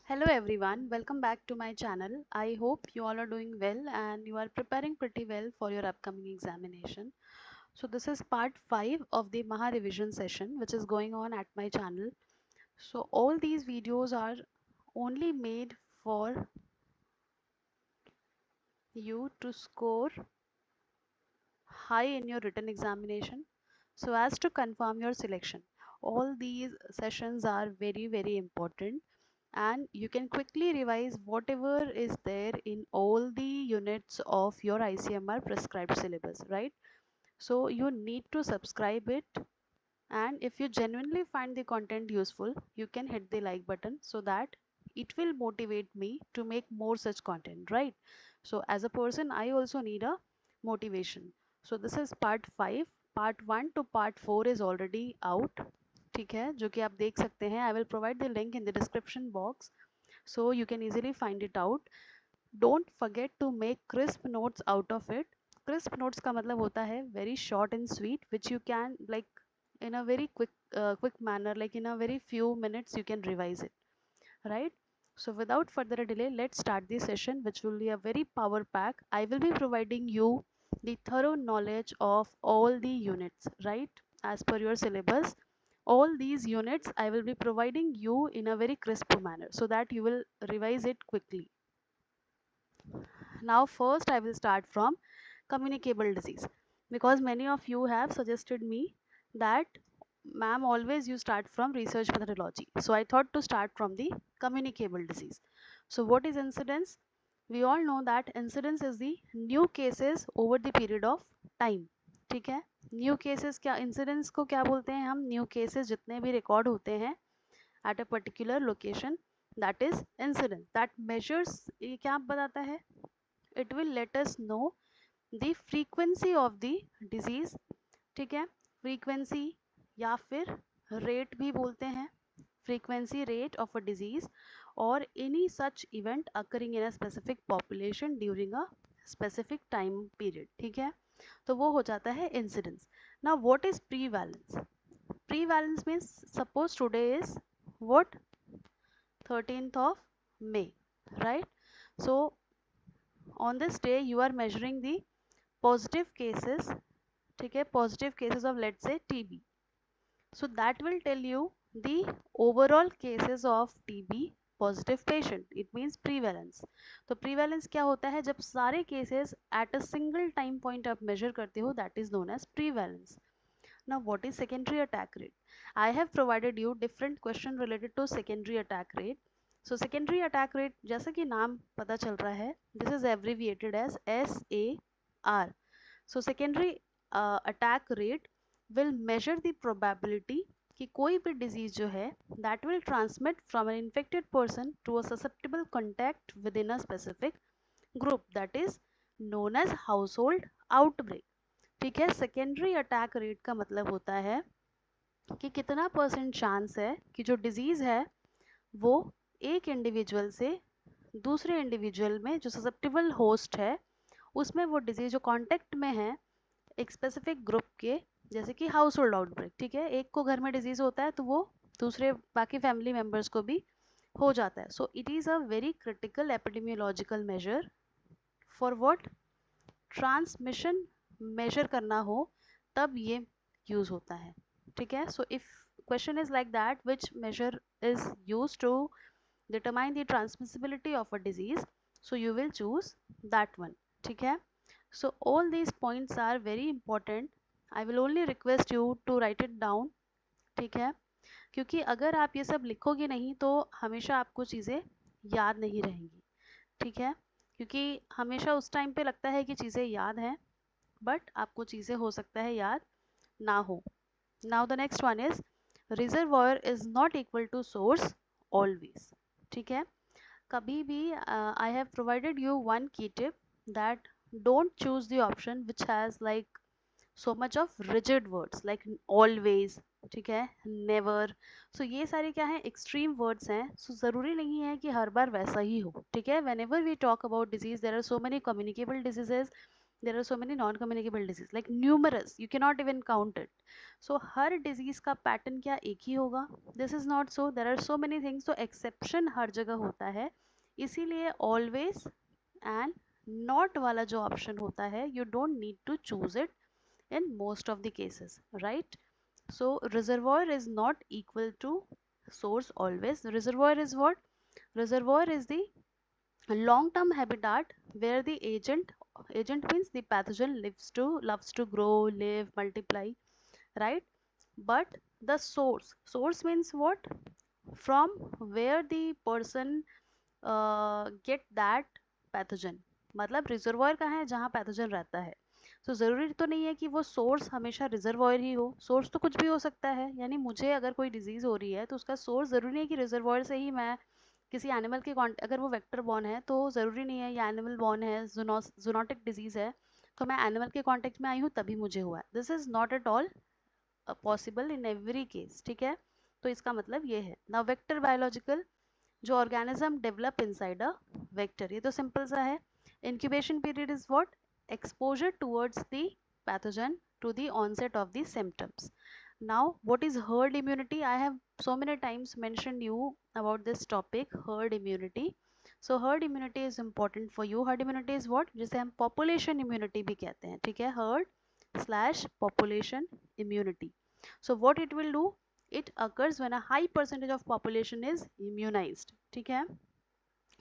Hello everyone, welcome back to my channel. I hope you all are doing well and you are preparing pretty well for your upcoming examination. So this is part 5 of the Maha revision session which is going on at my channel. So all these videos are only made for you to score high in your written examination so as to confirm your selection. All these sessions are very important and you can quickly revise whatever is there in all the units of your ICMR prescribed syllabus, right? So you need to subscribe it, and if you genuinely find the content useful, you can hit the like button so that it will motivate me to make more such content, right? So as a person, I also need a motivation. So this is part 5. Part 1 to part 4 is already out, ठीक है, जो कि आप देख सकते हैं. I will provide the link in the description box so you can easily find it out. Don't forget to make crisp notes out of it. Crisp notes का मतलब होता है very short and sweet, which you can like in a very quick manner, like in a very few minutes you can revise it, right? So without further delay, let's start this session, which will be a very power pack. I will be providing you the thorough knowledge of all the units, right? As per your syllabus, all these units I will be providing you in a very crisp manner so that you will revise it quickly. Now first I will start from communicable disease, because many of you have suggested me that ma'am, always you start from research methodology. So I thought to start from the communicable disease. So what is incidence? We all know that incidence is the new cases over the period of time. ठीक है, new cases क्या, incidence को क्या बोलते हैं हम? New cases जितने भी रिकॉर्ड होते हैं at a particular location, that is incidence. That measures, ये क्या बताता है? It will let us know the frequency of the disease. ठीक है, फ्रीक्वेंसी या फिर रेट भी बोलते हैं, frequency rate of a disease or any such event occurring in a specific population during a specific time period. ठीक है, तो वो हो जाता है incidence. Now what is prevalence? Prevalence means suppose today is what, 13th of May, right? So on this day you are measuring the positive cases, ठीक है, positive cases of let's say TB. So that will tell you the overall cases of TB positive patient. It means prevalence. तो prevalence क्या होता है? जब सारे cases at a single time point आप measure करते हो, that is known as prevalence. Now what is secondary attack rate? I have provided you different question related to secondary attack rate. So secondary attack rate, जैसा कि नाम पता चल रहा है, this is abbreviated as SAR. So secondary attack rate will measure the probability कि कोई भी disease जो है that will transmit from an infected person to a susceptible contact within a specific group, that is known as household outbreak. ठीक है, secondary attack rate का मतलब होता है कि कितना परसेंट चांस है कि जो डिजीज है वो एक इंडिविजुअल से दूसरे इंडिविजुअल में जो ससेप्टेबल होस्ट है उसमें वो डिजीज जो कांटेक्ट में है एक स्पेसिफिक ग्रुप के, जैसे कि हाउस होल्ड आउटब्रेक. ठीक है, एक को घर में डिजीज होता है तो वो दूसरे बाकी फैमिली मेम्बर्स को भी हो जाता है. So it is a very critical epidemiological measure for what, transmission measure करना हो तब ये यूज होता है. ठीक है, so if question is like that, which measure is use to determine the transmissibility of a disease, so you will choose that one. ठीक है, so all these points are very important. I will only request you to write it down. ठीक है, क्योंकि अगर आप ये सब लिखोगे नहीं तो हमेशा आपको चीज़ें याद नहीं रहेंगी. ठीक है, क्योंकि हमेशा उस टाइम पे लगता है कि चीज़ें याद हैं, बट आपको चीज़ें हो सकता है याद ना हो. Now the next one is reservoir is not equal to source always. ठीक है, कभी भी I have provided you one की tip that don't choose the option which has like so much of rigid words like always. ठीक है, never. सो ये सारे क्या हैं, एक्सट्रीम वर्ड्स हैं. सो ज़रूरी नहीं है कि हर बार वैसा ही हो. ठीक है, whenever we talk about disease there are so many communicable diseases, there are so many non communicable disease, like numerous, you cannot even count it. So her disease का pattern क्या एक ही होगा? This is not so, there are so many things, so exception हर जगह होता है, इसीलिए always and not वाला जो option होता है, you don't need to choose it in most of the cases, right? So reservoir is not equal to source always. Reservoir is what? Reservoir is the long term habitat where the agent means the pathogen loves to grow, live, multiply, right? But the source means what? From where the person get that pathogen, मतलब reservoir कहाँ है? जहाँ pathogen रहता है. तो ज़रूरी तो नहीं है कि वो सोर्स हमेशा रिजर्वायर ही हो, सोर्स तो कुछ भी हो सकता है. यानी मुझे अगर कोई डिजीज़ हो रही है तो उसका सोर्स ज़रूरी नहीं है कि रिजर्वायर से ही मैं किसी एनिमल के अगर वो वेक्टर बॉर्न है तो ज़रूरी नहीं है, या एनिमल बॉर्न है, जूनोटिक डिजीज़ है तो मैं एनिमल के कॉन्टेक्ट में आई हूँ तभी मुझे हुआ है. This is not at all possible in every case. ठीक है, तो इसका मतलब ये है. नाउ वेक्टर बायोलॉजिकल, जो organism develop inside a vector, ये तो सिंपल सा है. Incubation period is what? Exposure towards the pathogen to the onset of the symptoms. Now what is herd immunity? I have so many times mentioned you about this topic, herd immunity. So herd immunity is important for you. Herd immunity is what? जिसे हम population immunity भी कहते हैं. ठीक है, herd / population immunity. So what it will do? It occurs when a high percentage of population is immunized. ठीक है,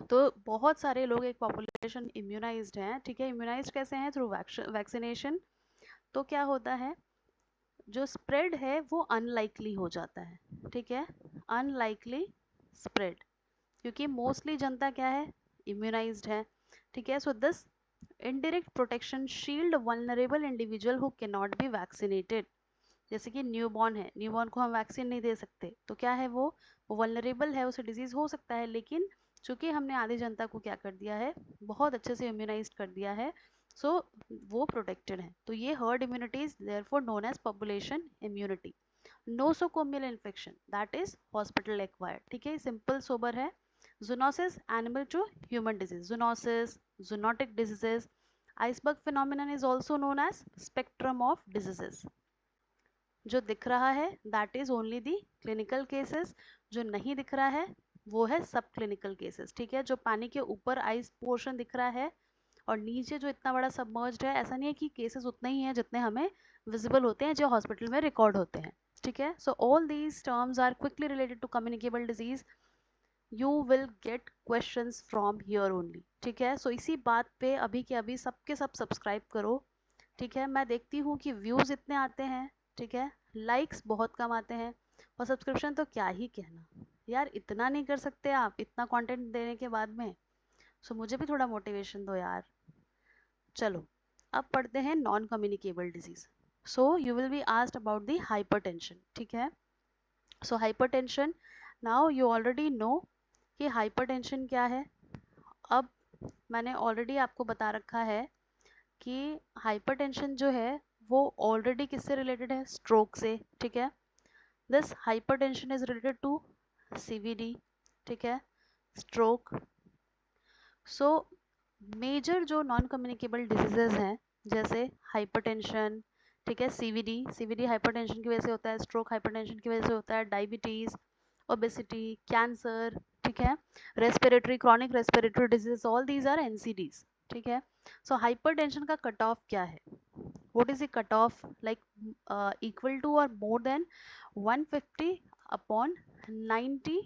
तो बहुत सारे लोग, एक पॉपुलेशन इम्यूनाइज्ड हैं. ठीक है, इम्यूनाइज्ड कैसे हैं? Through vaccination. तो क्या होता है, जो स्प्रेड है वो अनलाइकली हो जाता है. ठीक है, अनलाइकली स्प्रेड, क्योंकि मोस्टली जनता क्या है? इम्यूनाइज्ड है. ठीक है, so this indirect protection shield vulnerable individual who can not be vaccinated. जैसे कि न्यूबॉर्न है, न्यूबॉर्न को हम वैक्सीन नहीं दे सकते, तो क्या है, वो वल्नरेबल है, उसे डिजीज हो सकता है, लेकिन चूंकि हमने आधी जनता को क्या कर दिया है? बहुत अच्छे से इम्यूनाइज कर दिया है, सो वो प्रोटेक्टेड है. तो ये herd immunity is therefore known as population immunity. Nosocomial infection, that is hospital acquired. ठीक है, सिंपल सोबर है. Zoonosis, animal to human disease, zoonosis, zoonotic diseases. Iceberg phenomenon is also known as spectrum of diseases. जो दिख रहा है that is only the clinical cases, जो नहीं दिख रहा है वो है सब क्लिनिकल केसेस. ठीक है, जो पानी के ऊपर आइस पोर्शन दिख रहा है और नीचे जो इतना बड़ा सबमर्ज्ड है, ऐसा नहीं है कि केसेस उतने ही हैं जितने हमें विजिबल होते हैं, जो हॉस्पिटल में रिकॉर्ड होते हैं. ठीक है, so all these terms are quickly related to communicable disease. You will get questions from here only. ठीक है, सो इसी बात पे अभी के अभी सबके सब सब्सक्राइब करो. ठीक है, मैं देखती हूँ कि व्यूज़ इतने आते हैं, ठीक है, लाइक्स बहुत कम आते हैं, और सब्सक्रिप्शन तो क्या ही कहना यार, इतना नहीं कर सकते आप इतना कंटेंट देने के बाद में? सो मुझे भी थोड़ा मोटिवेशन दो यार. चलो अब पढ़ते हैं non communicable disease. So you will be asked about the hypertension. ठीक है, so hypertension, now you already know कि हाइपरटेंशन क्या है. अब मैंने ऑलरेडी आपको बता रखा है कि हाइपरटेंशन जो है वो ऑलरेडी किससे रिलेटेड है? स्ट्रोक से. ठीक है, this hypertension is related to CVD. ठीक है, स्ट्रोक. सो मेजर जो नॉन कम्युनिकेबल डिजीजेज हैं, जैसे हाइपरटेंशन, ठीक है, सीवीडी, सीवीडी हाइपरटेंशन की वजह से होता है, स्ट्रोक हाइपरटेंशन की वजह से होता है, डायबिटीज, ओबेसिटी, कैंसर. ठीक है, respiratory, chronic respiratory disease, all these are NCDs. ठीक है, सो हाइपरटेंशन का कट ऑफ क्या है? what is the cutoff? Like equal to or more than 150/90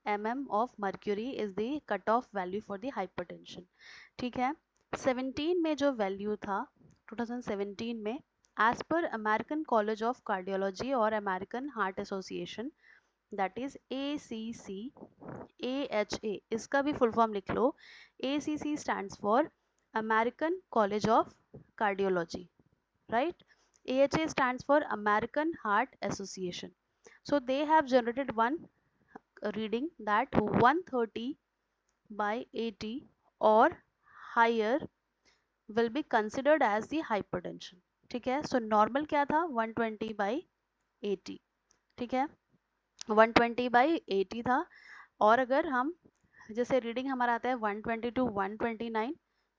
mm of mercury is the cutoff value for the hypertension. ठीक है, 17 में जो value था 2017 में, as per American College of Cardiology और American Heart Association, that is ACC, AHA, इसका भी full form लिख लो. ACC stands for American College of Cardiology, right? AHA stands for American Heart Association. So they have generated one reading that 130/80 or higher will be considered as the hypertension. ठीक है, so normal क्या था? 120/80. ठीक है, 120/80 था, और अगर हम जैसे रीडिंग हमारा आता है 120 to 129,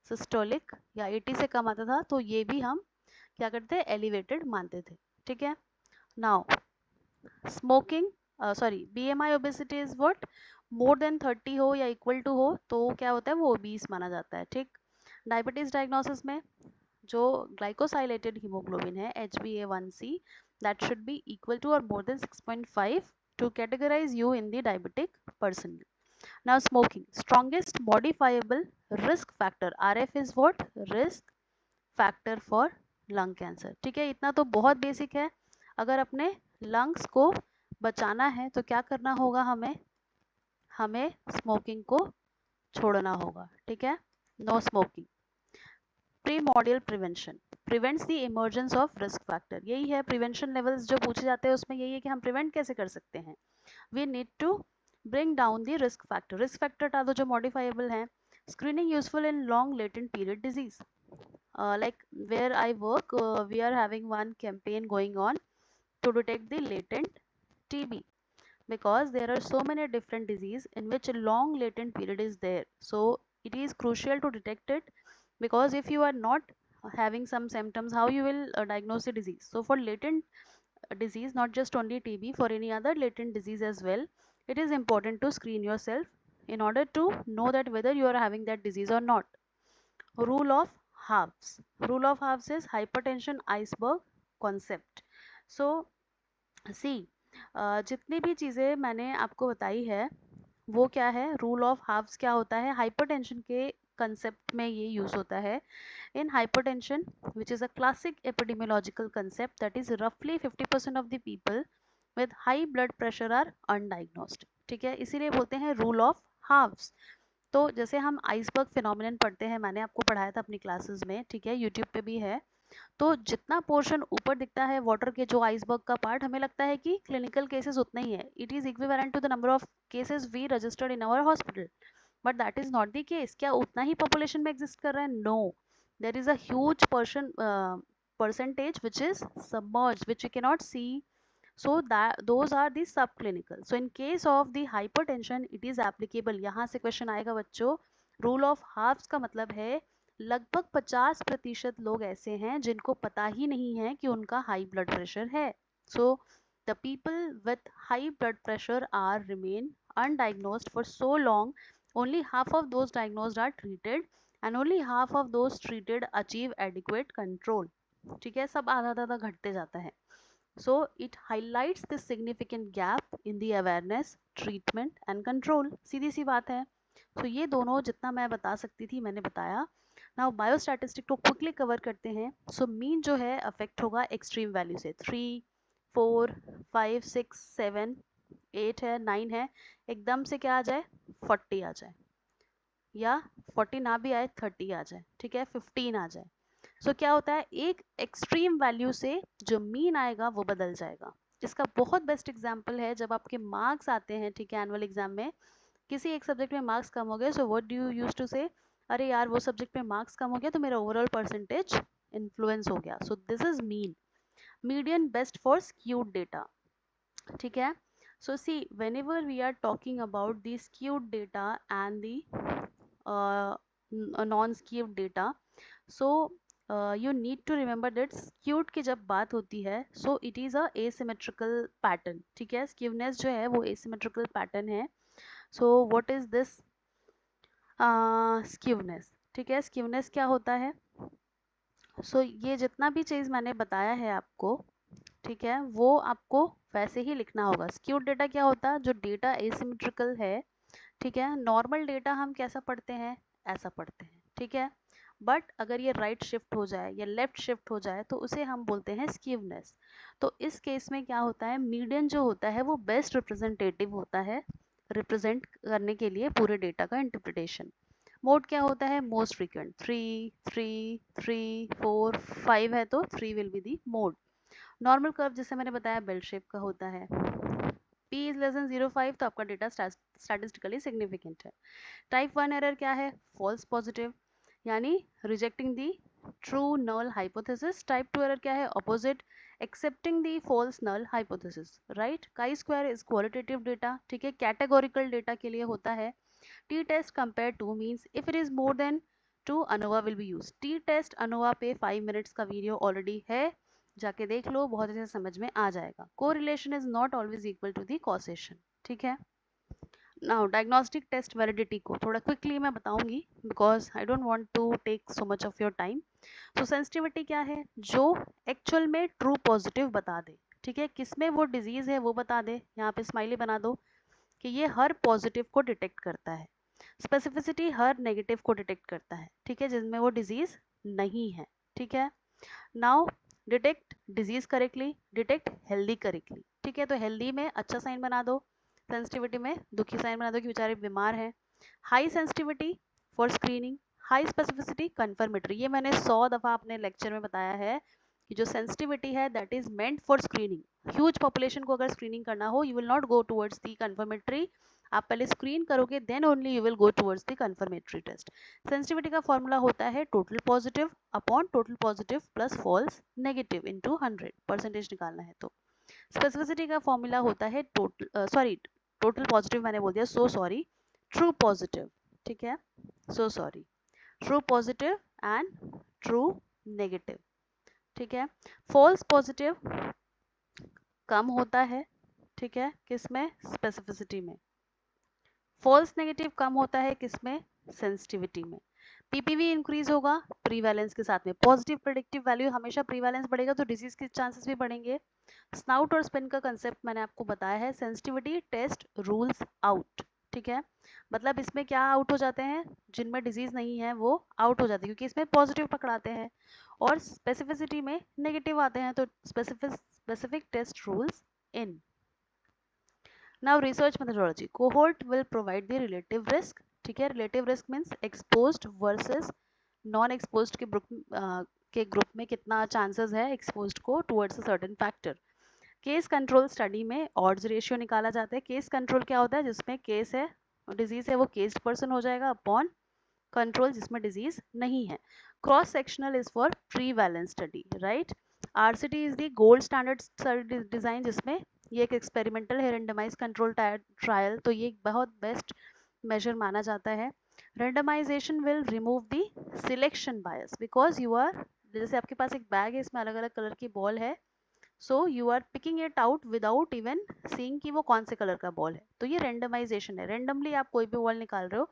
सिस्टोलिक या 80 से कम आता था तो ये भी हम क्या करते हैं, एलिवेटेड मानते थे। ठीक है, now smoking, sorry BMI obesity is what, more than 30 हो या इक्वल टू हो तो क्या होता है, वो ओबीस माना जाता है। ठीक, डायबिटीज डायग्नोसिस में जो ग्लाइकोसाइलेटेड हीमोग्लोबिन है HbA1c that should be equal to or more than 6.5 to categorize you in the diabetic person. Now smoking, strongest modifiable risk factor, RF is what, risk factor for lung cancer। ठीक है, इतना तो बहुत basic है। अगर अपने lungs को बचाना है तो क्या करना होगा, हमें स्मोकिंग को छोड़ना होगा। ठीक है, no smoking. Primordial prevention prevents the emergence of risk factor, यही है प्रिवेंशन लेवल्स जो पूछे जाते हैं उसमें यही है कि हम प्रिवेंट कैसे कर सकते हैं। We need to bring down the risk factor, risk factor हटा दो जो मॉडिफाइबल हैं। Screening useful in long latent period disease, like where I work, we are having one campaign going on to detect the latent TB, because there are so many different disease in which a long latent period is there, so it is crucial to detect it, because if you are not having some symptoms, how you will diagnose the disease. So for latent disease, not just only TB, for any other latent disease as well, it is important to screen yourself in order to know that whether you are having that disease or not. Rule of halves, rule of halves is hypertension iceberg concept. So see, जितनी भी चीज़ें मैंने आपको बताई है वो क्या है, रूल ऑफ हाफ्स क्या होता है, हाइपरटेंशन के कंसेप्ट में ये यूज होता है। In hypertension which is a classic epidemiological concept, that is रफली 50% of the people with high blood pressure are undiagnosed. ठीक है, इसीलिए बोलते हैं रूल ऑफ हाफ्स। तो जैसे हम आइसबर्ग फिनोमिनन पढ़ते हैं, मैंने आपको पढ़ाया था अपनी क्लासेस में, ठीक है, यूट्यूब पे भी है। तो जितना पोर्शन ऊपर दिखता है वाटर के, जो आइसबर्ग का पार्ट, हमें लगता है कि क्लिनिकल केसेस उतना ही है, it is equivalent to the number of cases we registered in our hospital, but that is not the case. क्या उतना ही पॉपुलेशन में एग्जिस्ट कर रहा है? No, there is a huge percentage which is submerged, which we cannot see, so that those are the subclinical. So in case of the hypertension it is applicable, यहाँ से question आएगा बच्चों, rule of halves का मतलब है लगभग 50% लोग ऐसे हैं जिनको पता ही नहीं है कि उनका हाई ब्लड प्रेशर है। So the people with high blood pressure are remain undiagnosed for so long, only half of those diagnosed are treated and only half of those treated achieve adequate control। ठीक है, सब आधा आधा घटते जाता है। So it highlights the significant gap in the awareness, treatment and control। सीधी सी बात है। So ये दोनों जितना मैं बता सकती थी मैंने बताया। नाउ बायोस्टैटिस्टिक को क्विकली कवर करते हैं। सो मीन जो है अफेक्ट होगा एक्सट्रीम वैल्यू से, 3 4 5 6 7 8 है, 9 है, एकदम से क्या आ जाए, 40 आ जाए, या 40 ना भी आए, 30 आ जाए, ठीक है, 15 आ जाए। सो क्या होता है, एक एक्सट्रीम वैल्यू से जो मीन आएगा वो बदल जाएगा। इसका बहुत बेस्ट एग्जाम्पल है जब आपके मार्क्स आते हैं, ठीक है, एनुअल एग्जाम में किसी एक सब्जेक्ट में मार्क्स कम हो गए, so what do you use to say, अरे यार वो सब्जेक्ट में मार्क्स कम हो गया तो मेरा ओवरऑल परसेंटेज इन्फ्लुएंस हो गया। So this is mean, median best for skewed data. ठीक है, so see whenever we are talking about the skewed data and the non skewed data, so you need to remember that skewed की जब बात होती है so it is a asymmetrical pattern। ठीक है, skewness जो है वो asymmetrical pattern है। so what is this skewness? ठीक है, skewness क्या होता है? so ये जितना भी चीज़ मैंने बताया है आपको, ठीक है, वो आपको वैसे ही लिखना होगा। स्क्यूड डेटा क्या होता है? जो डेटा asymmetrical है, ठीक है, नॉर्मल डेटा हम कैसा पढ़ते हैं, ऐसा पढ़ते हैं, ठीक है, बट अगर ये राइट शिफ्ट हो जाए या लेफ्ट शिफ्ट हो जाए तो उसे हम बोलते हैं स्क्यूनेस। तो इस केस में क्या होता है, मीडियन जो होता है वो बेस्ट रिप्रेजेंटेटिव होता है रिप्रेजेंट करने के लिए पूरे डेटा का इंटरप्रिटेशन। मोड क्या होता है, मोस्ट फ्रीक्वेंट, 3 3 3 4 5 है तो 3 will be the mode. Normal curve जैसे मैंने बताया बेल शेप का होता है। p इज लेस देन 0.5 तो आपका डेटा स्टैटिस्टिकली सिग्निफिकेंट है। टाइप 1 एरर क्या है, फॉल्स पॉजिटिव, यानी rejecting the true null hypothesis. Type 2 error क्या है, opposite, accepting the false null hypothesis, right. Chi square is qualitative data, ठीक है, कैटेगोरिकल डेटा के लिए होता है। T test compare to means if it is more than to ANOVA will be used. T test ANOVA पे 5 minutes का video already है, जाके देख लो, बहुत अच्छे से समझ में आ जाएगा. Correlation is not always equal to the causation. ठीक है. नाउ डायग्नोस्टिक टेस्ट वैलिडिटी को थोड़ा क्विकली मैं बताऊंगी because I don't want to take so much of your time. So sensitivity क्या है? जो एक्चुअल में ट्रू पॉजिटिव बता दे. ठीक है. किसमें वो डिजीज है वो बता दे. यहाँ पे स्माइली बना दो कि ये हर पॉजिटिव को डिटेक्ट करता है. स्पेसिफिसिटी हर नेगेटिव को डिटेक्ट करता है. ठीक है. जिसमें वो डिजीज नहीं है. ठीक है. Now detect disease correctly, detect healthy correctly. ठीक है. तो हेल्दी में अच्छा साइन बना दो, सेंसिटिविटी में दुखी साइन बना दो कि बेचारे बीमार हैं. High sensitivity for screening, high specificity confirmatory. ये मैंने 100 दफ़ा अपने लेक्चर में बताया है कि जो सेंसिटिविटी है that is meant for screening. Huge population को अगर स्क्रीनिंग करना हो you will not go towards the confirmatory. आप पहले स्क्रीन करोगे then only you will go towards the confirmatory test. Sensitivity का फॉर्मूला होता है total positive upon total positive plus false negative into 100. Percentage निकालना है तो. स्पेसिफिसिटी का फॉर्मूला होता है टोटल पॉजिटिव मैंने बोल दिया, सो सॉरी, ट्रू पॉजिटिव. ठीक है. So sorry, true positive and true negative. ठीक है. फॉल्स पॉजिटिव कम होता है. ठीक है. किसमें? स्पेसिफिसिटी में. फॉल्स नेगेटिव कम होता है किसमें? सेंसिटिविटी में. पीपीवी इंक्रीज होगा प्रीवैलेंस के साथ में. पॉजिटिव प्रेडिक्टिव वैल्यू हमेशा प्रीवैलेंस बढ़ेगा तो डिजीज के चांसेस भी बढ़ेंगे. स्नाउट और स्पिन का कंसेप्ट मैंने आपको बताया है. Sensitivity test rules out. ठीक है. मतलब इसमें क्या आउट हो जाते हैं? जिनमें डिजीज नहीं है वो आउट हो जाते हैं क्योंकि इसमें पॉजिटिव पकड़ाते हैं, और स्पेसिफिसिटी में नेगेटिव आते हैं तो specific test rules in. Now research methodology. Cohort will provide the relative risk. ठीक है. Relative risk means exposed versus non exposed के ग्रुप में कितना चांसेस है एक्सपोज्ड को towards a certain factor. Case control study में ऑड्स रेशियो निकाला जाता है. केस कंट्रोल क्या होता है? जिसमें केस है डिजीज है वो केस्ड पर्सन हो जाएगा अपॉन कंट्रोल जिसमें डिजीज नहीं है. Cross sectional is for prevalence study. Right. RCT is the gold standard study design जिसमें ये एक एक्सपेरिमेंटल है रेंडमाइज कंट्रोल ट्रायल, तो ये एक बहुत बेस्ट मेजर माना जाता है. Randomization will remove the selection bias because you are, जैसे आपके पास एक बैग है इसमें अलग अलग कलर की बॉल है, so you are picking it out without even seeing कि वो कौन से कलर का बॉल है. तो ये रेंडमाइजेशन है. रेंडमली आप कोई भी बॉल निकाल रहे हो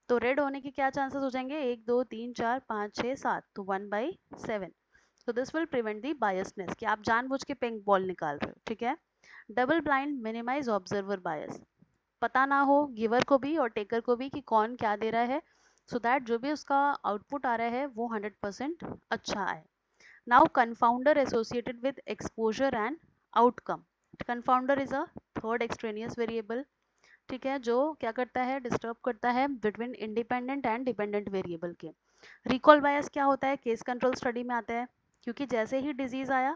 तो रेड होने के क्या चांसेस हो जाएंगे? 1 2 3 4 5 6 7, तो 1/7. तो this will prevent the biasness कि आप जानबूझ के पिंक बॉल निकाल रहे हो. ठीक है. डबल ब्लाइंड मिनिमाइज ऑब्जर्वर बायस. पता ना हो गिवर को भी और टेकर को भी कि कौन क्या दे रहा है, सो दैट जो भी उसका आउटपुट आ रहा है वो 100% अच्छा आए. Now confounder associated with exposure and outcome. Confounder is a third extraneous variable. ठीक है. जो क्या करता है? डिस्टर्ब करता है between independent and dependent variable के. रिकॉल बायस क्या होता है? केस कंट्रोल स्टडी में आता है क्योंकि जैसे ही डिजीज आया,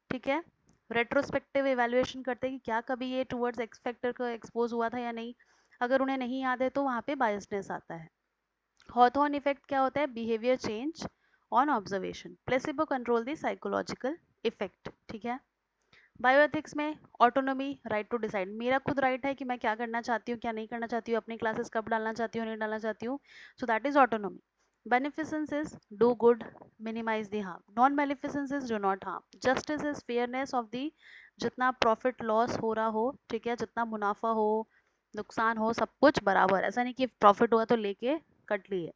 ठीक है, रेट्रोस्पेक्टिव इवैल्यूएशन करते हैं कि क्या कभी ये टुवर्ड्स एक्स फैक्टर का एक्सपोज हुआ था या नहीं. अगर उन्हें नहीं याद है तो वहाँ पे बायसनेस आता है. हॉथॉर्न इफेक्ट क्या होता है? Behaviour change on observation. Placebo control the psychological effect. ठीक है. बायोएथिक्स में ऑटोनॉमी, राइट टू डिसाइड. मेरा खुद राइट है कि मैं क्या करना चाहती हूँ क्या नहीं करना चाहती हूँ, अपनी क्लासेस कब डालना चाहती हूँ नहीं डालना चाहती हूँ. So that is autonomy. Beneficence is do good, minimize the harm. Non-maleficence is do not harm. Justice is fairness of the जितना प्रॉफिट लॉस हो रहा हो, ठीक है, जितना मुनाफा हो नुकसान हो सब कुछ बराबर. ऐसा नहीं कि प्रॉफिट हुआ तो लेके कट लिए.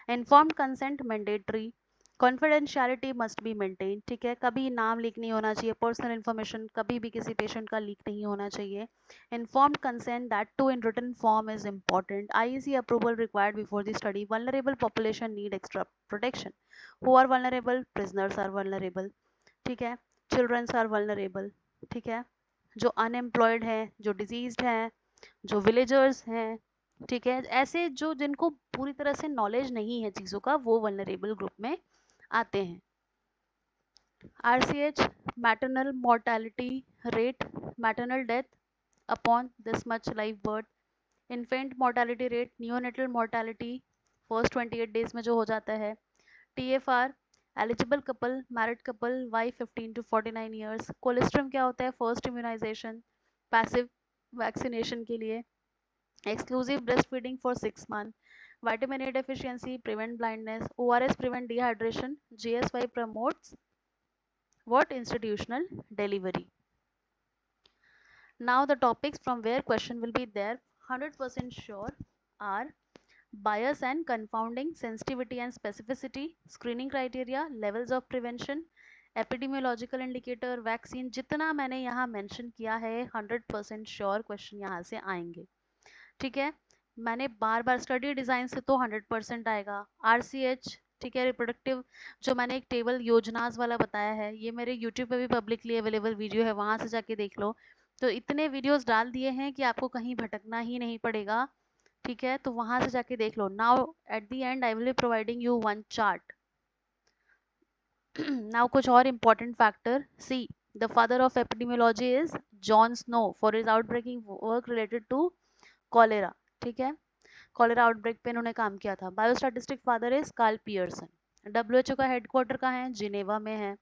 Informed consent mandatory. Confidentiality must be maintain. ठीक है. कभी नाम लीक नहीं होना चाहिए. पर्सनल इन्फॉर्मेशन कभी भी किसी पेशेंट का लीक नहीं होना चाहिए. Informed consent that to in written form is important. IEC approval required before the study. Vulnerable population need extra protection. Who are vulnerable? Prisoners are vulnerable. ठीक है. Childrens are vulnerable. ठीक है. जो unemployed हैं, जो डिजीज्ड हैं, जो villagers हैं, ठीक है, ऐसे जो जिनको पूरी तरह से नॉलेज नहीं है चीज़ों का वो वल्नरेबल ग्रुप में आते हैं. RCH maternal mortality rate, maternal death upon this much live birth. Infant mortality rate, neonatal mortality first 28 days में जो हो जाता है. TFR eligible couple, married couple, wife 15 to 49 years. Colostrum क्या होता है? फर्स्ट इम्यूनाइजेशन, पैसिव वैक्सीनेशन के लिए. Exclusive breast feeding for 6 months. vitamin A deficiency prevent blindness, ORS prevent dehydration, GSY promotes what? Institutional delivery. Now the topics from where question will be there 100% sure are bias and confounding, sensitivity and specificity, screening criteria, levels of prevention, epidemiological indicator, vaccine. जितना मैंने यहाँ mention किया है 100% sure question यहाँ से आएंगे. ठीक है, मैंने बार बार स्टडी डिजाइन से तो 100% आएगा. RCH, ठीक है, रिप्रोडक्टिव, जो मैंने एक टेबल योजनास वाला बताया है, ये मेरे यूट्यूब पे भी पब्लिकली अवेलेबल वीडियो है, वहां से जाके देख लो. तो इतने वीडियोस डाल दिए हैं कि आपको कहीं भटकना ही नहीं पड़ेगा. ठीक है, तो वहां से जाके देख लो. Now at the end I will be providing you one chart. Now कुछ और important factor. See, the father of epidemiology is John Snow for his outbreaking work related to cholera. ठीक है, कॉलेरा आउटब्रेक पे इन्होंने काम किया था. Biostatistic father is Karl Pearson. WHO का हेडक्वार्टर कहाँ है? जिनेवा में है.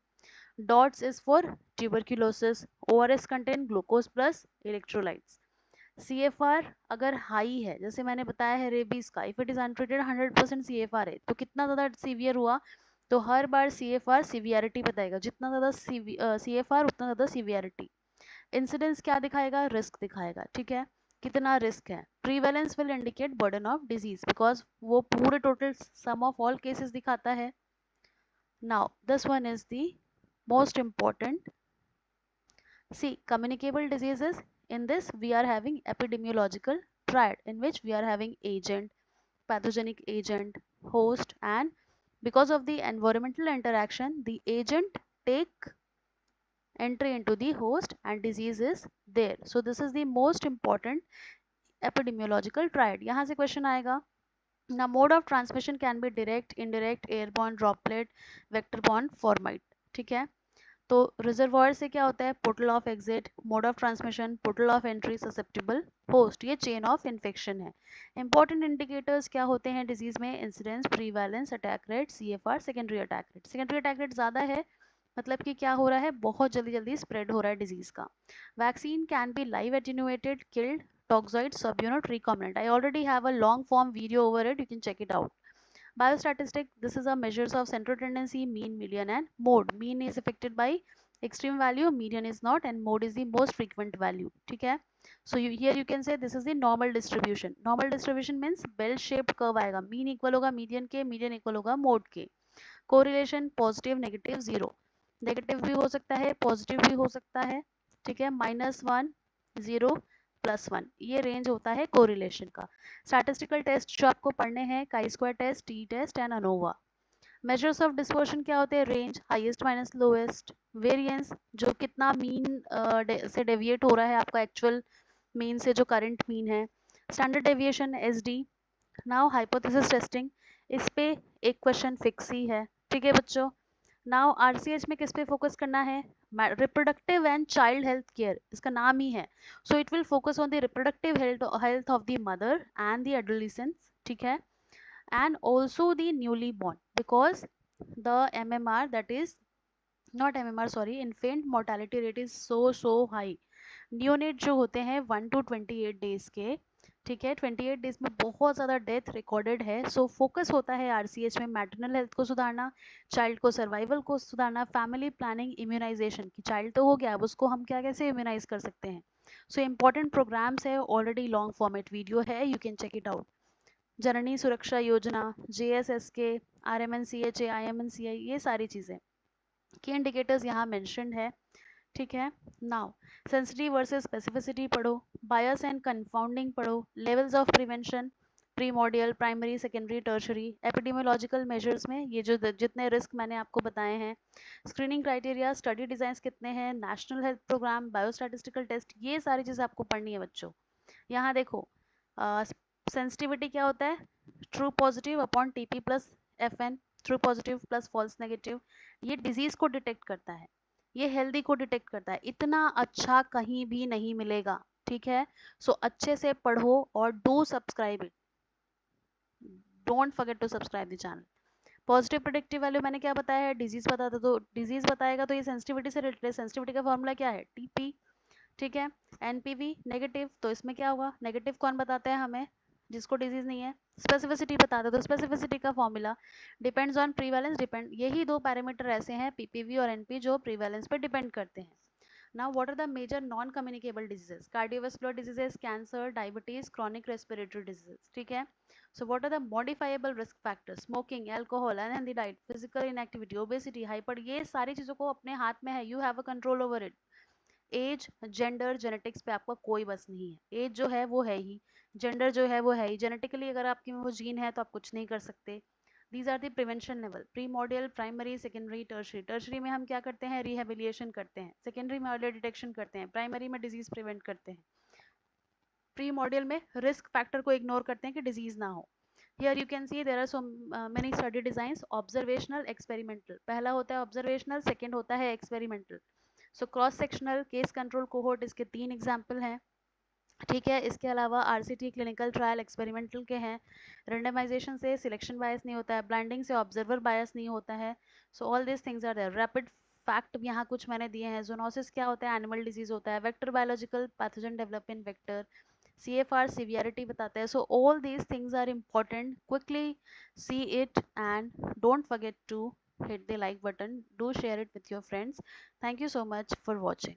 DOTS is for tuberculosis. ORS contain glucose plus electrolytes. CFR अगर हाई है, जैसे मैंने बताया है रेबीज का, if it is untreated 100% CFR है, तो कितना ज़्यादा सीवियर हुआ, तो हर बार CFR सीवियरिटी बताएगा. जितना ज़्यादा CFR उतना ज़्यादा सीवियरिटी. इंसिडेंस क्या दिखाएगा? रिस्क दिखाएगा. ठीक है, कितना रिस्क है. Prevalence will indicate burden of disease, because वो पूरे total sum of all cases दिखाता है. Now this one is the most important. See, communicable diseases, in this we are having epidemiological triad, in which we are having agent, pathogenic agent, host, and because of the environmental interaction, the agent take entry into the host and disease is there. So this is the most important epidemiological triad. यहाँ से question आएगा. Now mode of transmission can be direct, indirect, airborne, droplet, vector-borne, formite. ठीक है, तो reservoir से क्या होता है? Portal of exit, mode of transmission, portal of entry, susceptible host. ये चेन ऑफ इन्फेक्शन है. इंपॉर्टेंट इंडिकेटर्स क्या होते हैं डिजीज में? Incidence, prevalence, attack rate, CFR, secondary attack rate. Secondary attack rate ज़्यादा है, मतलब कि क्या हो रहा है? बहुत जल्दी जल्दी स्प्रेड हो रहा है डिजीज का. Vaccine can be live attenuated, killed, toxoid, subunit, recombinant. I already have a long form video over it, you can check it out. Biostatistic, this is a measures of central tendency, mean, median and mode. Mean is affected by extreme value, median is not, and mode is the most frequent value. ठीक है, so here you can say this is the normal distribution. Normal distribution means bell shaped curve आएगा. mean equal होगा median के, median equal होगा mode के. correlation positive, negative, zero. negative भी हो सकता है, positive भी हो सकता है. ठीक है, -1, 0, +1, ये रेंज होता है कोरिलेशन का. स्टैटिस्टिकल टेस्ट जो आपको पढ़ने हैं, chi square test, T test and ANOVA. Measures of dispersion क्या होते हैं? Range, highest minus lowest. Variance, जो कितना मीन से डेविएट हो रहा है आपका एक्चुअल मीन से, जो करंट मीन है. Standard deviation, SD. Now hypothesis testing, इस पे एक क्वेश्चन फिक्स ही है. ठीक है बच्चों. नाउ RCH में किस पे फोकस करना है? Reproductive and child health care, इसका नाम ही है. So it will focus on the reproductive health of the mother and the adolescence. ठीक है, and also the newly born, because the MMR, that is not MMR, sorry, infant mortality rate is so high. neonate जो होते हैं 1 to 28 days के, ठीक है, 28 days में बहुत ज़्यादा डेथ रिकॉर्डेड है. सो फोकस होता है RCH में मैटरनल हेल्थ को सुधारना, चाइल्ड को सर्वाइवल को सुधारना, फैमिली प्लानिंग, इम्यूनाइजेशन. की चाइल्ड तो हो गया, अब उसको हम क्या कैसे इम्यूनाइज कर सकते हैं. सो इम्पॉर्टेंट प्रोग्राम्स है, ऑलरेडी लॉन्ग फॉर्मेट वीडियो है, you can check it out. Janani Suraksha Yojana, JSSK, RMNCHA, IMNCI, ये सारी चीज़ें की इंडिकेटर्स यहाँ मेंशन्ड है. ठीक है. नाउ सेंसिटिव वर्सेस स्पेसिफिसिटी पढ़ो, बायस एंड कंफाउंडिंग पढ़ो, levels of prevention, primordial, primary, secondary, tertiary. Epidemiological measures में ये जो जितने रिस्क मैंने आपको बताए हैं, स्क्रीनिंग क्राइटेरिया, स्टडी डिजाइन कितने हैं, नेशनल हेल्थ प्रोग्राम, बायोस्टैटिस्टिकल टेस्ट, ये सारी चीज़ें आपको पढ़नी है बच्चों. यहाँ देखो, सेंसिटिविटी क्या होता है? True positive upon TP plus FN, true positive plus false negative. ये डिजीज को डिटेक्ट करता है, ये हेल्दी को डिटेक्ट करता है. इतना अच्छा कहीं भी नहीं मिलेगा. ठीक है, सो अच्छे से पढ़ो और do subscribe it, don't forget to subscribe the channel. Positive predictive value मैंने क्या बताया है? डिजीज बताता, तो डिजीज बताएगा तो ये सेंसिटिविटी से रिलेटेड. सेंसिटिविटी का फॉर्मूला क्या है? TP. ठीक है, NPV. नेगेटिव, तो इसमें क्या होगा? नेगेटिव कौन बताता है हमें? जिसको डिजीज नहीं है। स्पेसिफिसिटी बता दो, तो स्पेसिफिसिटी का फॉर्मूला डिपेंड्स ऑन प्रीवैलेंस, डिपेंड, यही दो पैरामीटर ऐसे हैं पीपीवी और एनपी जो प्रीवैलेंस पे डिपेंड करते हैं। Now, what are the major non-communicable diseases? Cardiovascular diseases, cancer, diabetes, chronic respiratory diseases. ठीक है? So, what are the modifiable risk factors? Smoking, alcohol, unhealthy diet, physical inactivity, obesity, hyper. ये सारी चीज़ों को अपने हाथ में है. You have a control over it. Age, gender, genetics पे आपका कोई बस नहीं है. एज जो है वो है ही, जेंडर जो है वो है ही, जेनेटिकली अगर आपकी में वो जीन है तो आप कुछ नहीं कर सकते. These are the prevention level, primordial, primary, secondary, tertiary. Tertiary में हम क्या करते हैं, रिहेबिलिएशन करते हैं. सेकेंडरी में अर्ली डिटेक्शन करते हैं. प्राइमरी में डिजीज प्रिवेंट करते हैं. प्रीमोडियल में रिस्क फैक्टर को इग्नोर करते हैं कि डिजीज ना हो. Here you can see there are so many study designs, observational, experimental. पहला होता है observational, second होता है experimental. So cross sectional, case control, cohort, इसके 3 एग्जाम्पल हैं. ठीक है, इसके अलावा आरसीटी, क्लिनिकल ट्रायल, एक्सपेरिमेंटल के हैं. रेंडमाइजेशन से सिलेक्शन बायस नहीं होता है, ब्लाइंडिंग से ऑब्जर्वर बायस नहीं होता है. So all this things are there. Rapid fact यहाँ कुछ मैंने दिए हैं. जोनोसिस क्या होता है, एनिमल डिजीज होता है. Vector biological, pathogen develop in vector. CFR severity बताता है. So all these things are important. Quickly see it and don't forget to hit the like button. Do share it with your friends. Thank you so much for watching.